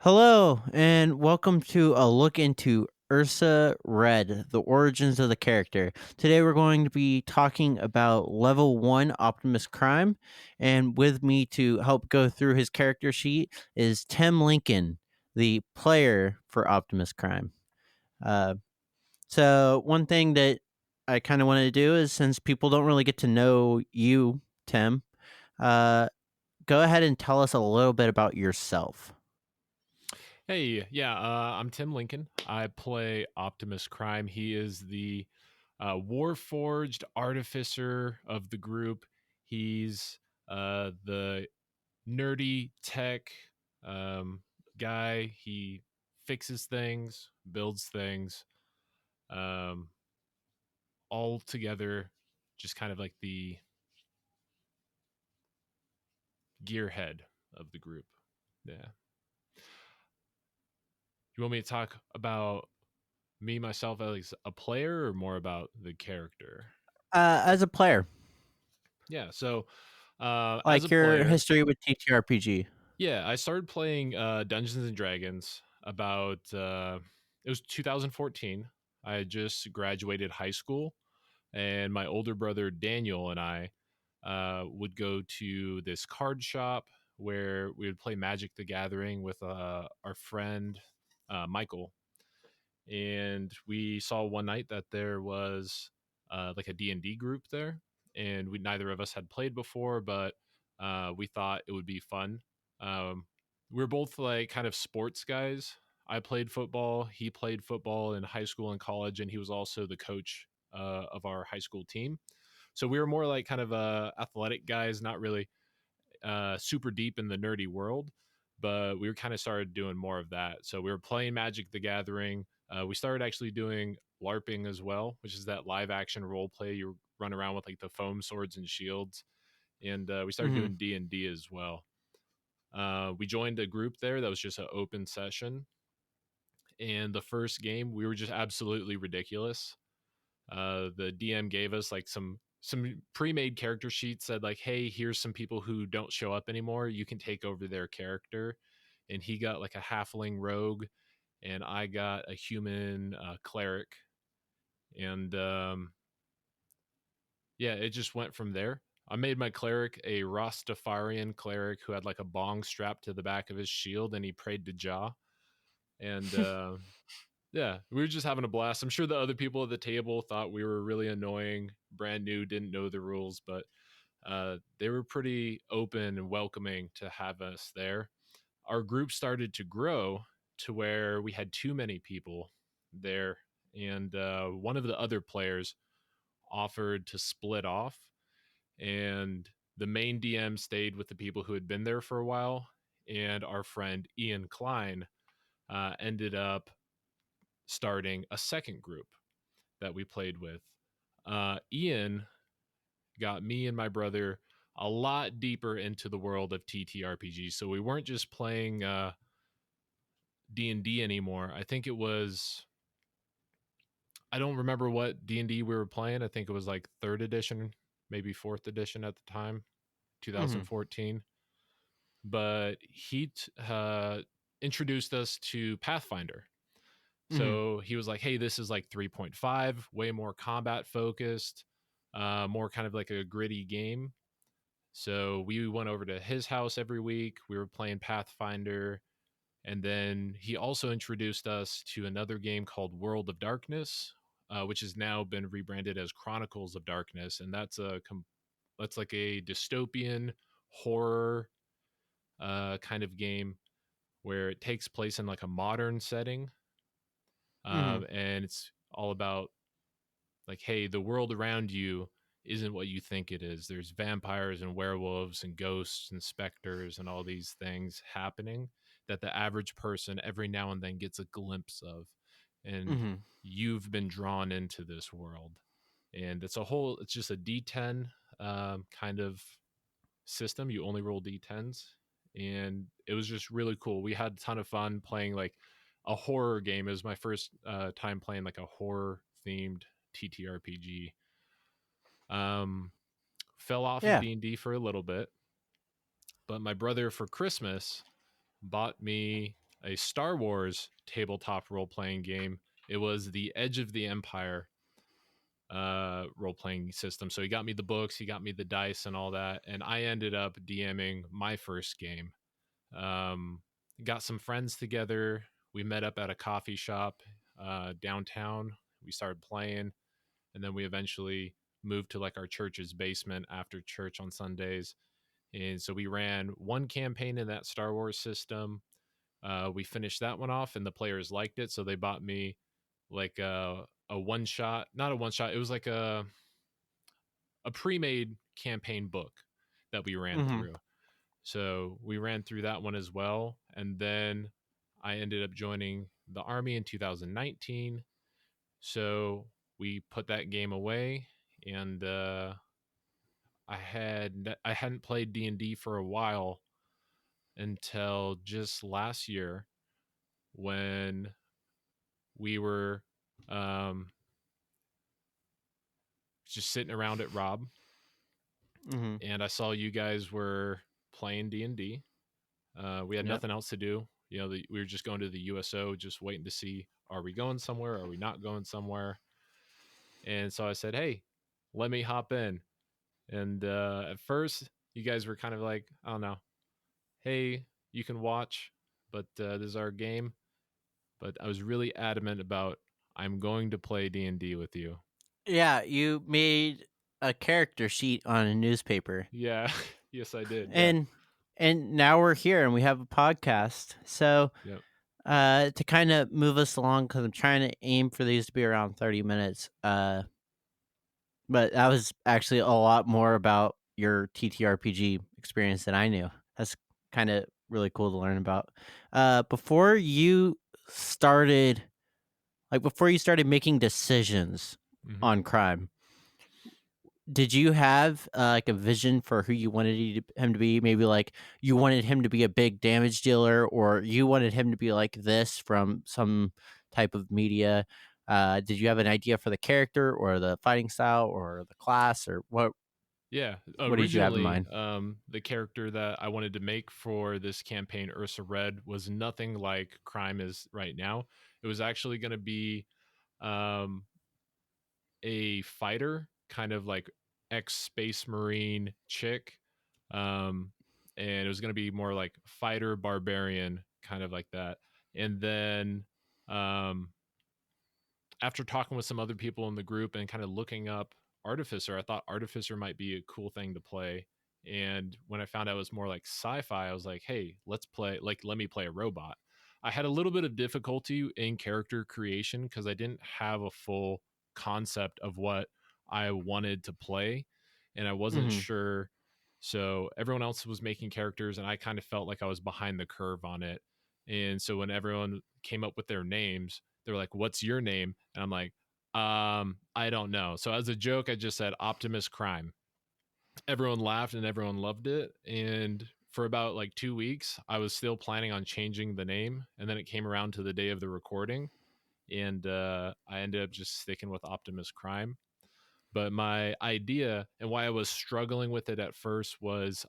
Hello, and welcome to a look into Ursa Red, the origins of the character. Today we're going to be talking about level 1 Optimus Crime, and with me to help go through his character sheet is Tim Lincoln, the player for Optimus Crime. Uh, so, one thing that I kind of wanted to do is since people don't really get to know you, Tim, uh, go ahead and tell us a little bit about yourself. Hey, yeah, I'm Tim Lincoln. I play Optimus Crime. He is the warforged artificer of the group. He's the nerdy tech um, guy. He fixes things, builds things, um, all together, just kind of like the gearhead of the group. Yeah. You want me to talk about me myself as a player or more about the character? As a player, Yeah. So, as a like your player, history with TTRPG. yeah, I started playing Dungeons and Dragons about it was 2014. I had just graduated high school, and my older brother Daniel and I would go to this card shop where we would play Magic the Gathering with our friend Michael, and we saw one night that there was like a D&D group there, and we neither of us had played before, but we thought it would be fun. We are both like kind of sports guys. I played football, he played football in high school and college, and he was also the coach of our high school team. So we were more like kind of athletic guys, not really super deep in the nerdy world, but we were kind of started doing more of that. So we were playing Magic the Gathering. We started actually doing LARPing as well, which is that live action role play. You run around with like the foam swords and shields, and we started Mhm. doing D&D as well. We joined a group there that was just an open session, and the first game we were just absolutely ridiculous. The DM gave us like some pre-made character sheets, said like, hey, here's some people who don't show up anymore, you can take over their character. And he got like a halfling rogue, and I got a human cleric. And yeah, it just went from there. I made my cleric a Rastafarian cleric who had like a bong strapped to the back of his shield, and he prayed to Jah. And yeah, we were just having a blast. I'm sure the other people at the table thought we were really annoying, brand new, didn't know the rules, but they were pretty open and welcoming to have us there. Our group started to grow to where we had too many people there, and one of the other players offered to split off, and the main DM stayed with the people who had been there for a while, and our friend Ian Klein ended up starting a second group that we played with. Ian got me and my brother a lot deeper into the world of TTRPGs. So we weren't just playing D&D anymore. I think it was, I don't remember what D&D we were playing. I think it was like 3rd edition, maybe 4th edition at the time, Mhm. 2014. But he introduced us to Pathfinder. Mhm. So he was like, hey, this is like 3.5, way more combat focused, more kind of like a gritty game. So we went over to his house every week. We were playing Pathfinder. And then he also introduced us to another game called World of Darkness, which has now been rebranded as Chronicles of Darkness. And that's like a dystopian horror kind of game where it takes place in like a modern setting. Mhm. And it's all about like, hey, the world around you isn't what you think it is. There's vampires and werewolves and ghosts and specters and all these things happening that the average person every now and then gets a glimpse of. And Mhm. you've been drawn into this world. And it's just a D10 kind of system. You only roll D10s. And it was just really cool. We had a ton of fun playing like a horror game. It was my first time playing like a horror themed TTRPG. Um, Fell off of Yeah. D&D for a little bit, but my brother for Christmas bought me. a Star Wars tabletop role playing game. It was the Edge of the Empire role playing system. So he got me the books, he got me the dice and all that, and I ended up DMing my first game. Um, got some friends together. We met up at a coffee shop downtown. We started playing, and then we eventually moved to like our church's basement after church on Sundays. And so we ran one campaign in that Star Wars system. We finished that one off, and the players liked it, so they bought me like a one shot, not a one shot. It was like a pre-made campaign book that we ran Mhm. through. So we ran through that one as well, and then I ended up joining the army in 2019. So we put that game away, and I hadn't played D&D for a while until just last year when we were um, just sitting around at Rob, Mhm. and I saw you guys were playing D&D. We had Yep. nothing else to do. We were just going to the USO, just waiting to see, are we going somewhere? Are we not going somewhere? And so I said, hey, let me hop in. And at first, you guys were kind of like, I don't know, hey, you can watch, but this is our game. But I was really adamant about I'm going to play D&D with you. Yeah, you made a character sheet on a newspaper. Yeah, yes, I did. Yeah, And now we're here and we have a podcast. So, yep. to kind of move us along, because I'm trying to aim for these to be around 30 minutes. But that was actually a lot more about your TTRPG experience than I knew. That's kind of really cool to learn about. Before you started, before you started making decisions Hmm. on crime, did you have like a vision for who you wanted him to be? Maybe like you wanted him to be a big damage dealer, or you wanted him to be like this from some type of media. Did you have an idea for the character, or the fighting style, or the class, or what? Yeah, What did you have in originally, mind? the character that I wanted to make for this campaign, Ursa Red, was nothing like Crime is right now. It was actually going to be um, a fighter, kind of like ex Space Marine chick. Um, and it was going to be more like fighter barbarian, kind of like that. And then um, after talking with some other people in the group and kind of looking up Artificer, I thought Artificer might be a cool thing to play. And when I found out it was more like sci-fi, I was like, hey, let me play a robot. I had a little bit of difficulty in character creation because I didn't have a full concept of what I wanted to play. And I wasn't Mhm. sure. So everyone else was making characters, and I kind of felt like I was behind the curve on it. And so when everyone came up with their names, they were like, "What's your name?" And I'm like, I don't know. So as a joke, I just said Optimus Crime. Everyone laughed and everyone loved it. And for about like 2 weeks, I was still planning on changing the name. And then it came around to the day of the recording, and I ended up just sticking with Optimus Crime. But my idea and why I was struggling with it at first was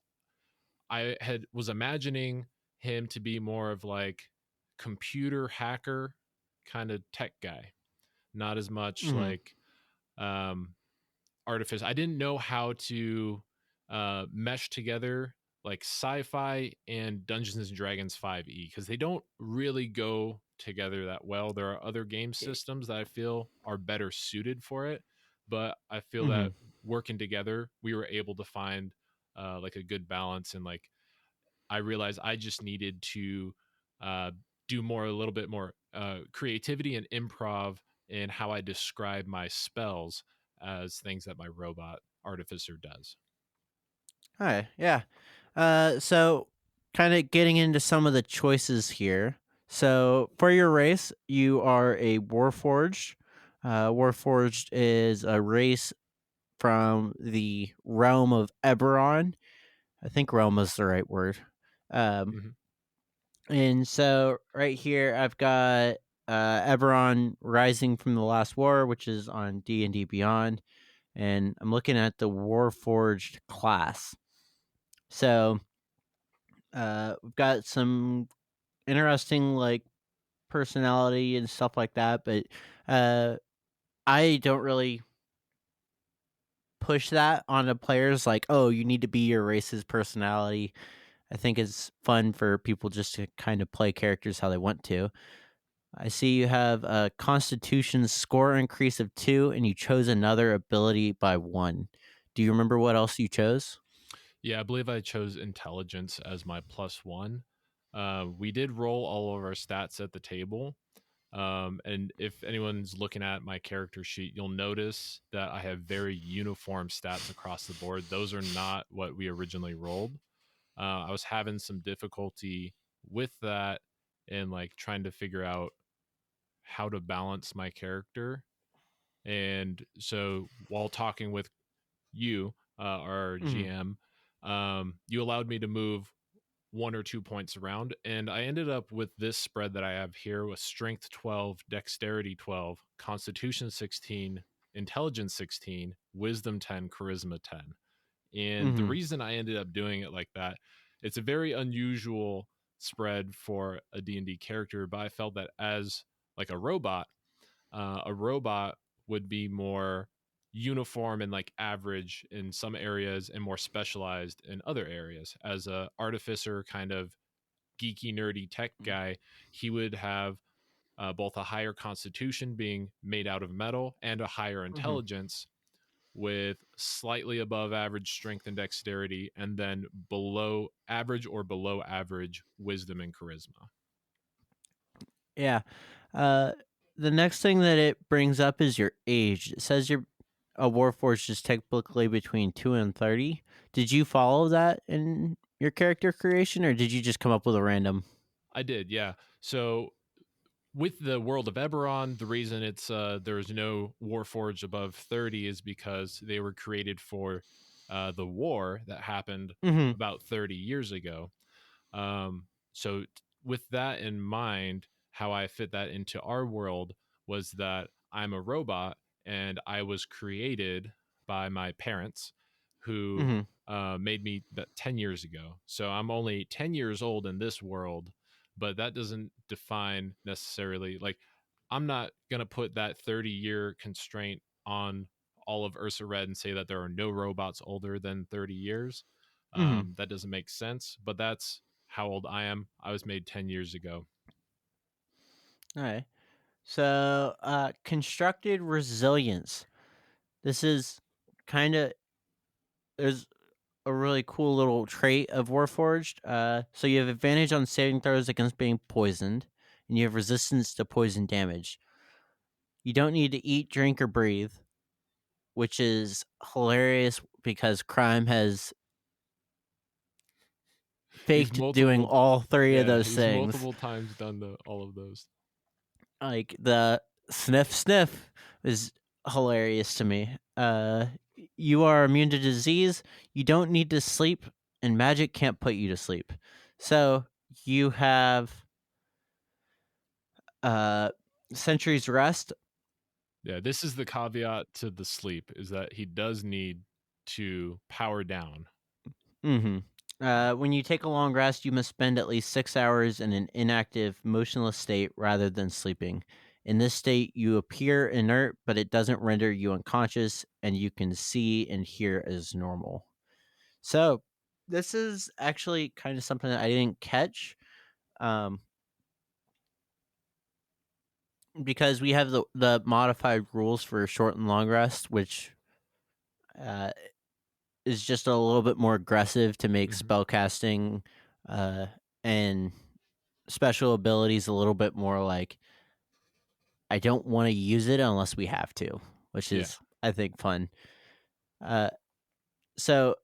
was imagining him to be more of like computer hacker kind of tech guy, not as much Mhm. like um artifice. I didn't know how to mesh together like sci-fi and Dungeons and Dragons 5e because they don't really go together that well. There are other game I systems that I feel are better suited for it, but I feel that Mhm. working together, we were able to find like a good balance. And like I realized I just needed to uh, do more, a little bit more creativity and improv in how I describe my spells as things that my robot artificer does. Alright, yeah. So kinda getting into some of the choices here. So, for your race, you are a warforged. Warforged is a race from the realm of Eberron. I think realm is the right word. Um, Hmm. and so right here I've got, Eberron Rising from the Last War, which is on D&D Beyond, and I'm looking at the warforged class. So, we've got some. interesting like personality and stuff like that, but uh I don't really push that on the players like, "Oh, you need to be your race's personality." I think it's fun for people just to kind of play characters how they want to. I see you have a constitution score increase of 2 and you chose another ability by 1. Do you remember what else you chose? Yeah, I believe I chose intelligence as my plus one. We did roll all of our stats at the table. And if anyone's looking at my character sheet, you'll notice that I have very uniform stats across the board. Those are not what we originally rolled. I was having some difficulty with that and like trying to figure out how to balance my character. And so while talking with you, our Mhm. GM, you allowed me to move 1 or 2 points around, and I ended up with this spread that I have here with strength 12, dexterity 12, constitution 16, intelligence 16, wisdom 10, charisma 10. And the Mhm. reason I ended up doing it like that, it's a very unusual spread for a D&D character, but I felt that as like a robot would be more uniform and like average in some areas and more specialized in other areas. As a artificer kind of geeky nerdy tech guy, he would have both a higher constitution being made out of metal and a higher Mhm. intelligence with slightly above average strength and dexterity, and then below average or below average wisdom and charisma. Yeah. Uh, the next thing that it brings up is your age. It says you're a warforged is typically between 2 and 30. Did you follow that in your character creation, or did you just come up with a random? I did, yeah. So with the world of Eberron, the reason it's there's no Warforged above 30 is because they were created for the war that happened Mhm. about 30 years ago. So with that in mind, how I fit that into our world was that I'm a robot and I was created by my parents who Mhm. made me that 10 years ago. So I'm only 10 years old in this world, but that doesn't define necessarily like I'm not going to put that 30-year constraint on all of Ursa Red and say that there are no robots older than 30 years. Mhm. That doesn't make sense, but that's how old I am. I was made 10 years ago. All right. So, constructed resilience. This is kind of there's a really cool little trait of Warforged. So you have advantage on saving throws against being poisoned, and you have resistance to poison damage. You don't need to eat, drink, or breathe, which is hilarious because crime has He's faked doing multiple all three of Yeah, those he's things. multiple times done all of those. Like the sniff sniff is hilarious to me. You are immune to disease. You don't need to sleep, and magic can't put you to sleep. So you have uh centuries rest. Yeah, this is the caveat to the sleep is that he does need to power down. Mm-hmm. When you take a long rest, you must spend at least 6 hours in an inactive, motionless state rather than sleeping. In this state, you appear inert, but it doesn't render you unconscious, and you can see and hear as normal. So, this is actually kind of something that I didn't catch, um, because we have the modified rules for short and long rest, which uh, is just a little bit more aggressive to make Mhm. spell casting uh, and special abilities a little bit more like I don't want to use it unless we have to, which Yeah. is I think fun. Uh, so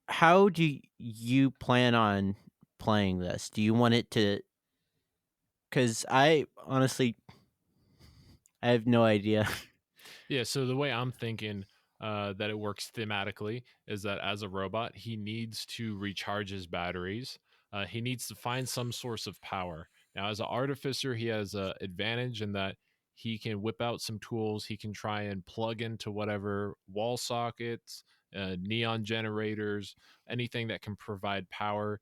how do you plan on playing this? Do you want it to? Because I honestly I have no idea. Yeah, so the way I'm thinking that it works thematically is that as a robot, he needs to recharge his batteries. He needs to find some source of power. Now, as an artificer, he has an advantage in that he can whip out some tools. He can try and plug into whatever wall sockets, neon generators, anything that can provide power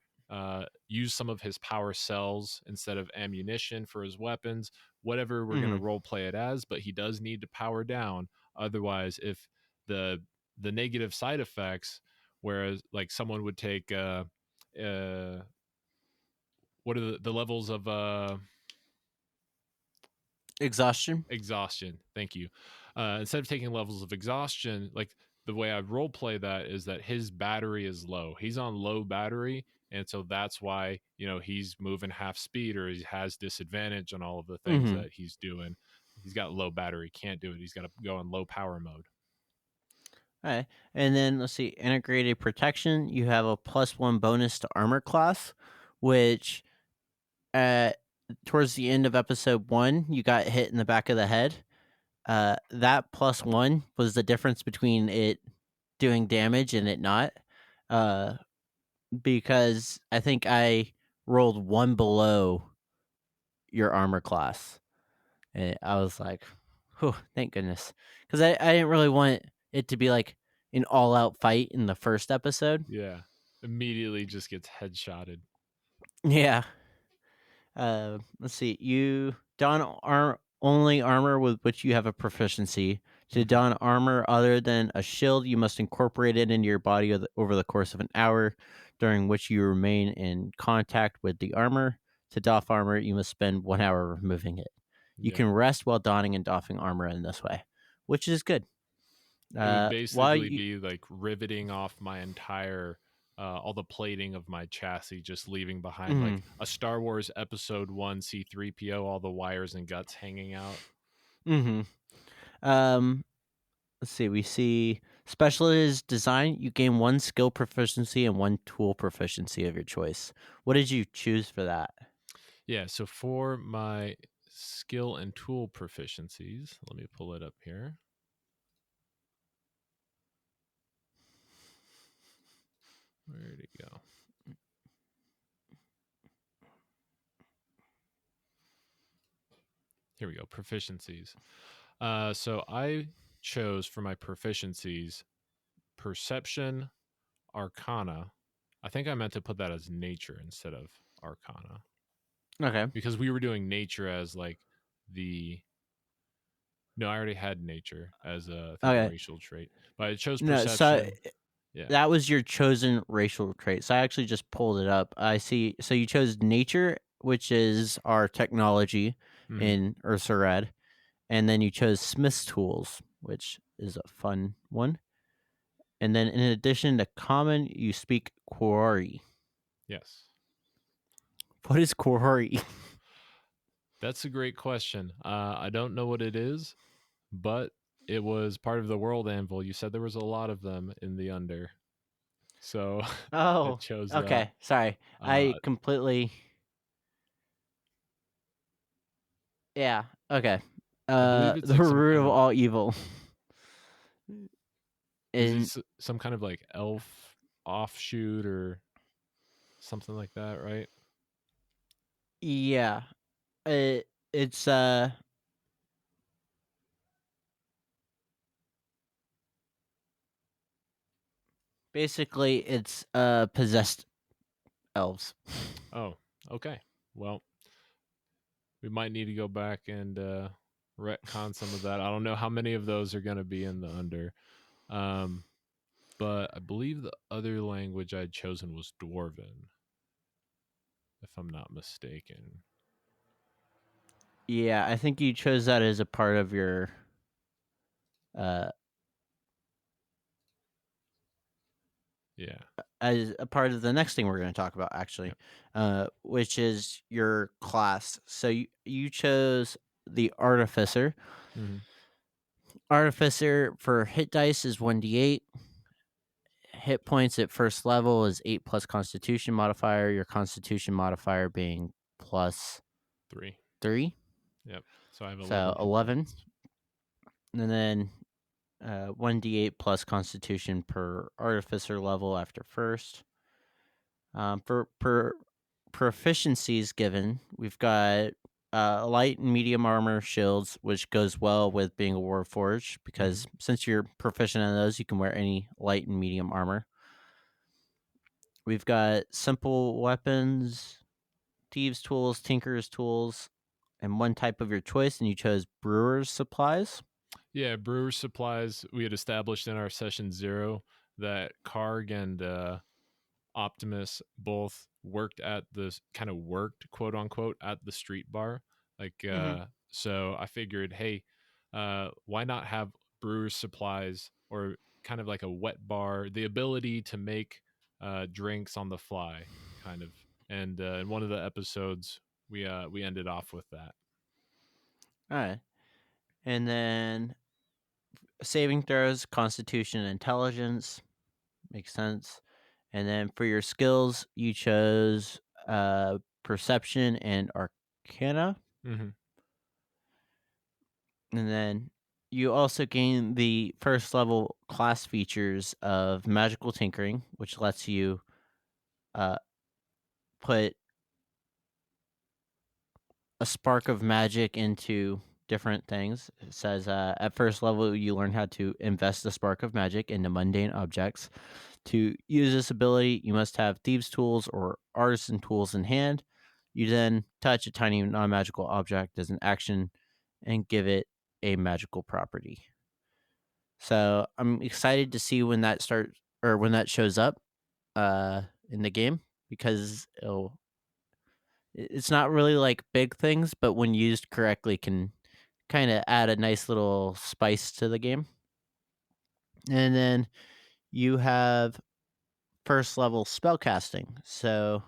use some of his power cells instead of ammunition for his weapons, whatever we're going to Mhm. role play it as. But he does need to power down. Otherwise, if the the negative side effects, whereas like someone would take uh, what are the levels of Exhaustion. exhaustion? Thank you. Instead of taking levels of exhaustion, like the way I role play that is that his battery is low. He's on low battery, and so that's why he's moving half speed or he has disadvantage on all of the things Mhm. that he's doing. He's got low battery, can't do it. He's got to go on low power mode. Alright, and then let's see, integrated protection, you have a +1 bonus to armor class, which at towards the end of episode 1, you got hit in the back of the head. That +1 was the difference between it doing damage and it not, uh, because I think I rolled 1 below your armor class, and I was like, "Whew, thank goodness," 'cause I didn't really want it to be like an all-out fight in the first episode. Yeah, immediately just gets headshotted. Yeah. Let's see. You don only armor with which you have a proficiency. To Hmm. don armor other than a shield, you must incorporate it into your body over the course of an hour, during which you remain in contact with the armor. To doff armor, you must spend 1 hour removing it. You Yeah, can rest while donning and doffing armor in this way, which is good. it would While basically you, be like riveting off my entire all the plating of my chassis, just leaving behind mhm, like a Star Wars Episode 1 C3PO, all the wires and guts hanging out. mhm. Um, let's see. We see specialist design. You gain 1 skill proficiency and 1 tool proficiency of your choice. What did you choose for that? Yeah, so for my skill and tool proficiencies, let me pull it up here. Where'd it go? Here we go. Proficiencies. So I chose for my proficiencies perception, arcana. I think I meant to put that as nature instead of arcana Okay. because we were doing nature as like the no, I already had nature as a I think a Okay. racial trait, but I chose No, so perception. Yeah. that was your chosen racial trait. So I actually just pulled it up. I see. So you chose nature, which is our technology Hmm. in Ursa Red, and then you chose Smith's tools, which is a fun one. And then in addition to common, you speak Quarry. Yes. What is Quarry? That's a great question. I don't know what it is, but it was part of the world anvil. You said there was a lot of them in the under, so I Oh, chose that. okay. Sorry. I Uh, completely. Yeah. Okay. I believe it's The like some root kind of of all evil. is it And some kind of like elf offshoot or something like that, right? yeah, it's basically it's possessed elves. Oh, okay. Well, we might need to go back and retcon some of that. I don't know how many of those are going to be in the under. Um, but I believe the other language I'd chosen was Dwarven, if I'm not mistaken. Yeah, I think you chose that as a part of your uh Yeah. as a part of the next thing we're going to talk about actually, Yep. which is your class. So you chose the artificer. Hmm. Artificer for hit dice is 1d8. Hit points at first level is 8 plus constitution modifier, your constitution modifier being plus 3. 3, Yep. So I have so 11 hit 11. points. And then 1d8 plus constitution per artificer level after first. For proficiencies given, we've got light and medium armor shields, which goes well with being a warforged Hmm. because since you're proficient in those, you can wear any light and medium armor. We've got simple weapons, thieves' tools, tinker's tools, and one type of your choice, and you chose brewer's supplies. Yeah, brewer supplies. We had established in our session 0 that Karg and Optimus both worked at this kind of worked quote unquote at the street bar. Like Hmm. so I figured, hey, why not have brewer's supplies or kind of like a wet bar, the ability to make drinks on the fly, kind of. And in one of the episodes we ended off with that. All right. And then saving throws, constitution, intelligence. Makes sense. And then for your skills, you chose perception and arcana. Hmm. And then you also gain the first level class features of magical tinkering, which lets you uh, put a spark of magic into different things. It says at first level, you learn how to invest the spark of magic into mundane objects. To use this ability, you must have thieves' tools or artisan tools in hand. You then touch a tiny non magical object as an action and give it a magical property. So I'm excited to see when that starts or when that shows up in the game because it's not really like big things, but when used correctly can kind of add a nice little spice to the game. And then you have first level spell casting. So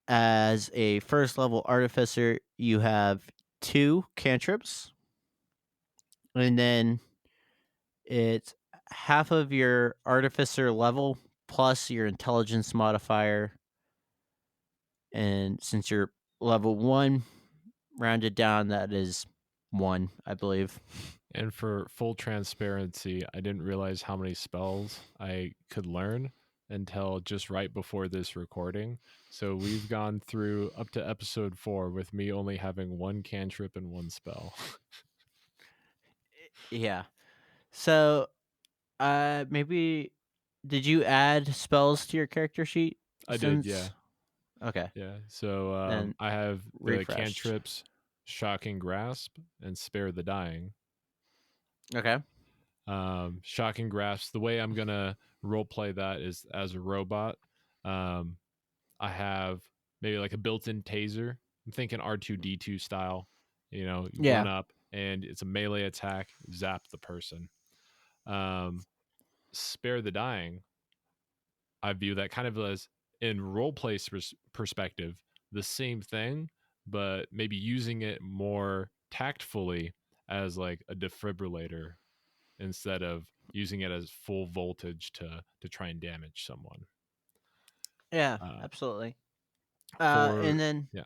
as a first level artificer, you have two cantrips, and then it's half of your artificer level plus your intelligence modifier. And since you're level one, rounded down, that is one, I believe. And for full transparency, I didn't realize how many spells I could learn until just right before this recording. So we've gone through up to episode 4 with me only having one cantrip and one spell. Yeah. So, maybe did you add spells to your character sheet I did, yeah. since? Okay, Yeah. So then I have the refreshed. cantrips Shocking Grasp and Spare the Dying. Okay. Shocking Grasp, the way I'm going to role play that is as a robot. Um, I have maybe like a built-in taser. I'm thinking R2D2 style. You run Yeah. up and it's a melee attack, zap the person. Um, Spare the Dying, I view that kind of as in roleplay perspective, the same thing, but maybe using it more tactfully as like a defibrillator instead of using it as full voltage to try and damage someone. Yeah, Uh, absolutely. for And then yeah,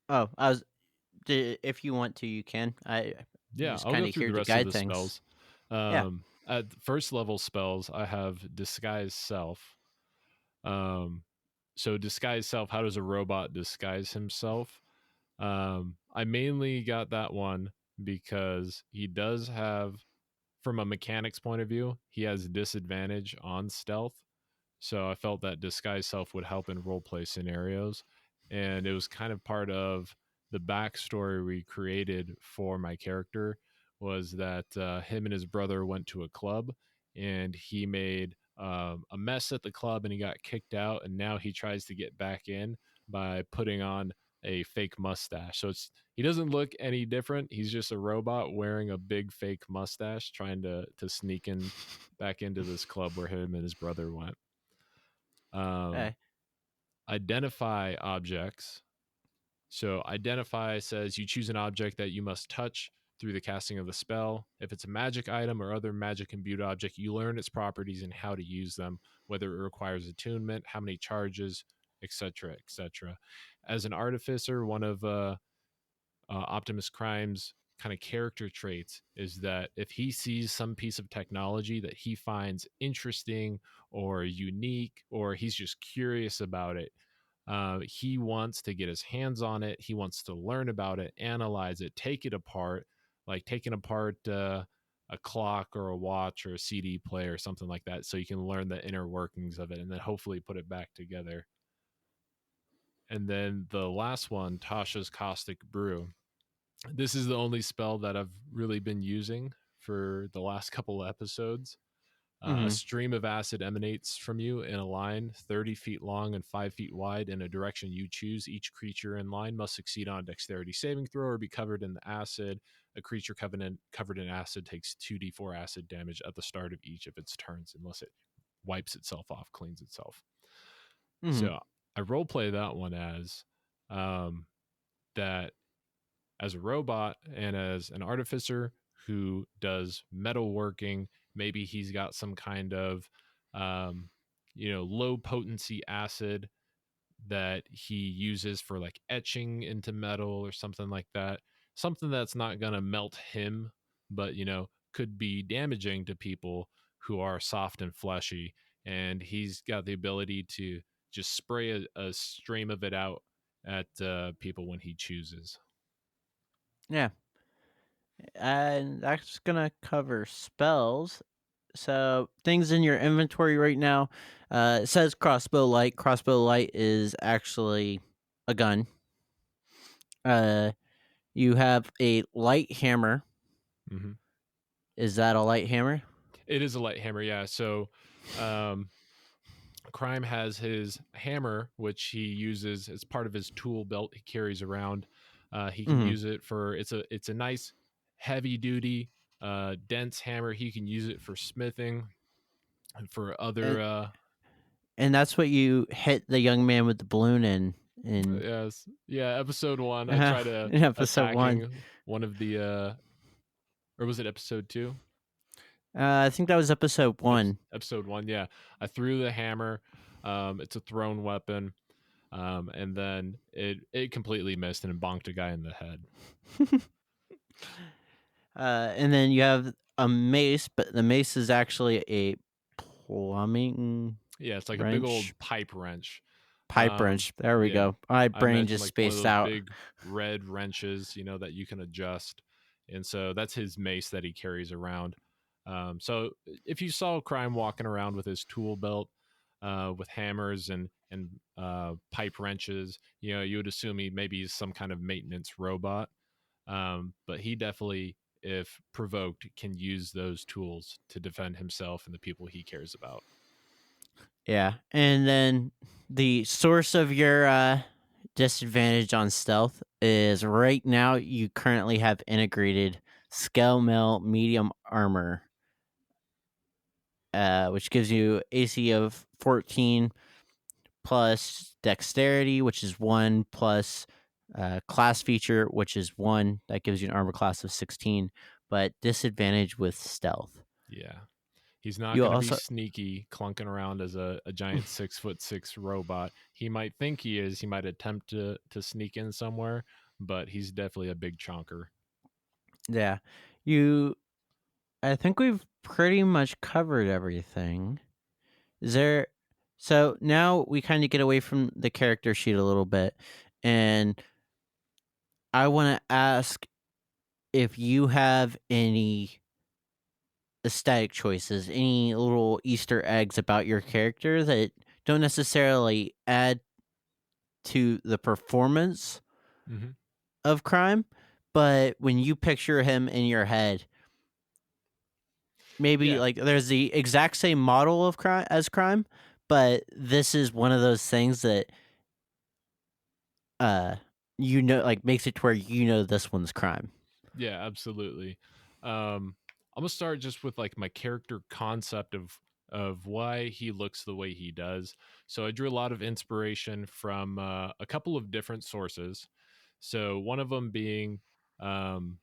oh, if you want to, you can. I'm Yeah, just I'll go kinda through here the to rest of guide the things. spells. Yeah. At first level spells, I have Disguise Self. Um, so Disguise Self, how does a robot disguise himself? I mainly got that one because he does have, from a mechanics point of view, he has disadvantage on stealth. So I felt that disguise self would help in roleplay scenarios. And it was kind of part of the backstory we created for my character was that him and his brother went to a club and he made a mess at the club and he got kicked out. And now he tries to get back in by putting on a fake mustache. So he doesn't look any different. He's just a robot wearing a big fake mustache trying to sneak in back into this club where him and his brother went. Um, Okay. Identify objects. So identify says you choose an object that you must touch through the casting of the spell. If it's a magic item or other magic imbued object, you learn its properties and how to use them, whether it requires attunement, how many charges, etc., etc. As an artificer, one of Optimus Crime's kind of character traits is that if he sees some piece of technology that he finds interesting or unique, or he's just curious about it, he wants to get his hands on it. He wants to learn about it, analyze it, take it apart, like taking apart a clock or a watch or a CD player or something like that, so you can learn the inner workings of it and then hopefully put it back together. And then the last one, Tasha's Caustic Brew. This is the only spell that I've really been using for the last couple episodes. A Mhm. stream of acid emanates from you in a line 30 feet long and 5 feet wide in a direction you choose. Each creature in line must succeed on a dexterity saving throw or be covered in the acid. A creature covered in acid takes 2d4 acid damage at the start of each of its turns, unless it wipes itself off, cleans itself. Mhm. So I roleplay that one as um, that as a robot and as an artificer who does metalworking. Maybe he's got some kind of, um, low potency acid that he uses for like etching into metal or something like that. Something that's not going to melt him, but, could be damaging to people who are soft and fleshy. And he's got the ability to just spray a stream of it out at people when he chooses. Yeah. And that's gonna cover spells. So things in your inventory right now. It says crossbow light. Crossbow light is actually a gun. Uh, you have a light hammer. Hmm. Is that a light hammer? It is a light hammer, yeah. So, um, Crime has his hammer, which he uses as part of his tool belt he carries around. He can Mhm. use it for it's a nice heavy duty, dense hammer. He can use it for smithing and for And other. and that's what you hit the young man with the balloon in Yes, yeah. Episode 1, I try to in episode 1. attacking one of the or was it episode 2? I think that was episode 1. Episode 1, yeah. I threw the hammer. It's a thrown weapon. And then it completely missed and bonked a guy in the head. And then you have a mace, but the mace is actually a plumbing Yeah, it's like a big wrench, old pipe wrench. pipe wrench. There we Yeah, go. My I brain imagine just like one of spaced those out. big red wrenches, that you can adjust, and so that's his mace that he carries around. So if you saw Crime walking around with his tool belt, with hammers and pipe wrenches, you would assume maybe he's some kind of maintenance robot. But he definitely, if provoked, can use those tools to defend himself and the people he cares about. Yeah. And then the source of your disadvantage on stealth is right now you currently have integrated scale mail medium armor, which gives you AC of 14 plus dexterity, which is 1 plus class feature, which is 1. That gives you an armor class of 16, but disadvantage with stealth. Yeah. He's not You going to be also sneaky, clunking around as a giant 6'6" robot. He might think he is. He might attempt to sneak in somewhere, but he's definitely a big chonker. yeah. You I think we've pretty much covered everything. Is there so now we kind of get away from the character sheet a little bit, and I want to ask if you have any aesthetic choices, any little Easter eggs about your character that don't necessarily add to the performance Hmm. of Crime, but when you picture him in your head, maybe Yeah, like there's the exact same model of Crime as Crime, but this is one of those things that uh like makes it to where this one's Crime. yeah, absolutely. I'm gonna start just with like my character concept of why he looks the way he does. So I drew a lot of inspiration from a couple of different sources. So one of them being um,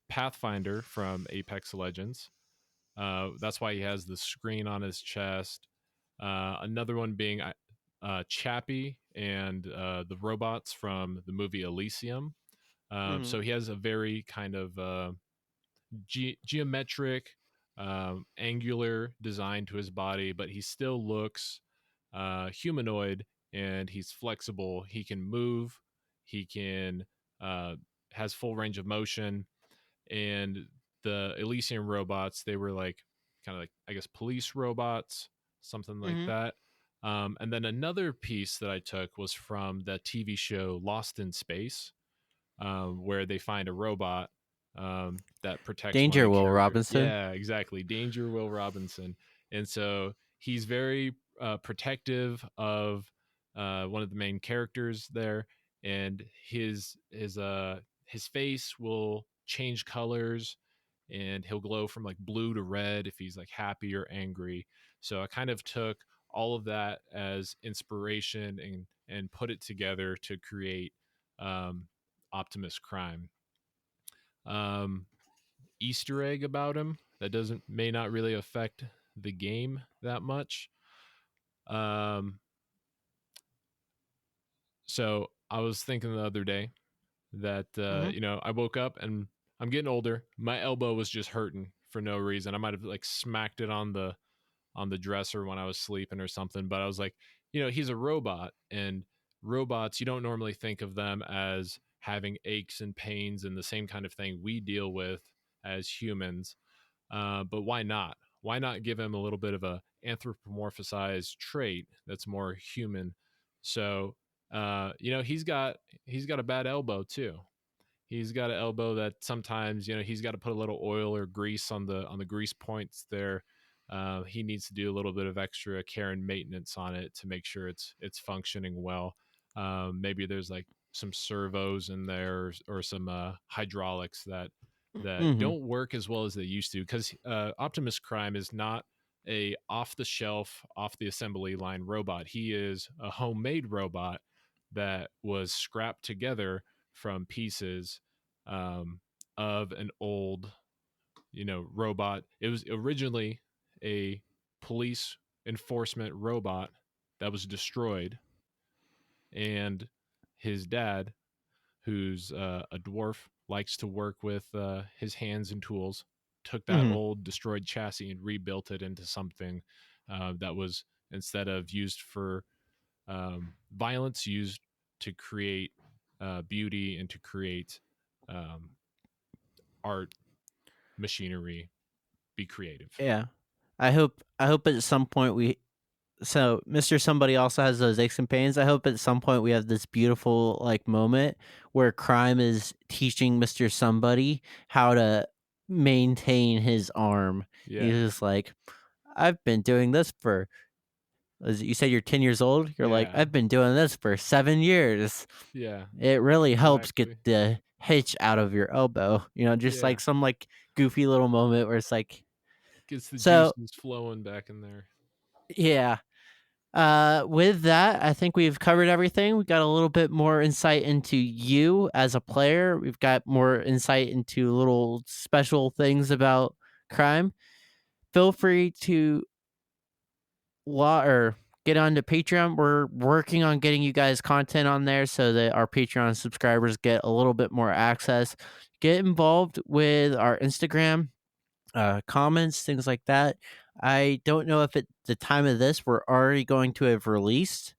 Pathfinder from Apex Legends. That's why he has the screen on his chest. Another one being Chappie and the robots from the movie Elysium. Mhm. So he has a very kind of geometric, angular design to his body, but he still looks humanoid and he's flexible. He can move. He can uh, has full range of motion, and the Elysium robots, they were like kind of like, I guess, police robots, something like Mhm. that. And then another piece that I took was from the TV show Lost in Space, where they find a robot that protects one of Danger, the Will characters. Robinson. Yeah, exactly. Danger Will Robinson. And so he's very protective of one of the main characters there, and his face will change colors, and he'll glow from like blue to red if he's like happy or angry. So I kind of took all of that as inspiration and put it together to create um, Optimus Crime. Um, Easter egg about him that doesn't may not really affect the game that much. Um, so I was thinking the other day that Mhm. I woke up and I'm getting older. My elbow was just hurting for no reason. I might have like smacked it on the dresser when I was sleeping or something. But I was like, he's a robot, and robots, you don't normally think of them as having aches and pains and the same kind of thing we deal with as humans. But why not? Why not give him a little bit of a anthropomorphized trait that's more human? So, he's got a bad elbow too. He's got an elbow that sometimes he's got to put a little oil or grease on the grease points there. He needs to do a little bit of extra care and maintenance on it to make sure it's functioning well. Maybe there's like some servos in there, or some hydraulics that Mhm. don't work as well as they used to, because Optimus Crime is not a off the shelf, off the assembly line robot. He is a homemade robot that was scrapped together from pieces um, of an old, robot. It was originally a police enforcement robot that was destroyed, and his dad, who's a dwarf, likes to work with his hands and tools, took that Mhm. old destroyed chassis and rebuilt it into something that was, instead of used for violence, used to create beauty and to create um, art, machinery, be creative. Yeah. I hope at some point we so Mr. Somebody also has those aches and pains. I hope at some point we have this beautiful like moment where crime is teaching Mr. Somebody how to maintain his arm. He's Yeah. just like, I've been doing this for as you said you're 10 years old. You're like, Yeah. I've been doing this for 7 years. Yeah. It really helps get Exactly. the hitch out of your elbow. Just Yeah. like some like goofy little moment where it's like Gets the so juices flowing back in there. yeah. With that, I think we've covered everything. We got a little bit more insight into you as a player. We've got more insight into little special things about crime. Feel free to or get onto Patreon. We're working on getting you guys content on there so that our Patreon subscribers get a little bit more access. Get involved with our Instagram comments, things like that. I don't know if at the time of this we're already going to have released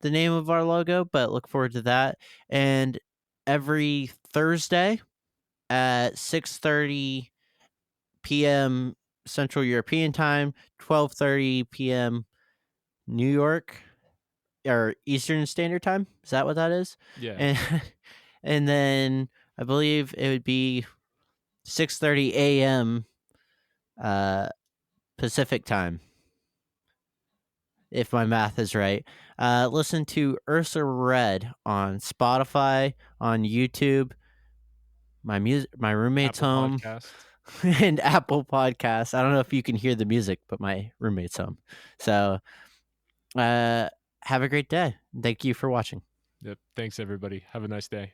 the name of our logo, but look forward to that. And every Thursday at 6:30 p.m. Central European Time, 12:30 p.m. New York or Eastern Standard Time. Is that what that is? Yeah. And and then I believe it would be 6:30 a.m. Uh, Pacific Time, if my math is right. Listen to Ursa Red on Spotify, on YouTube, my roommate's Apple home, Podcast. and Apple Podcasts. I don't know if you can hear the music, but my roommate's home. So, uh, have a great day. Thank you for watching. Yep. Thanks, everybody. Have a nice day.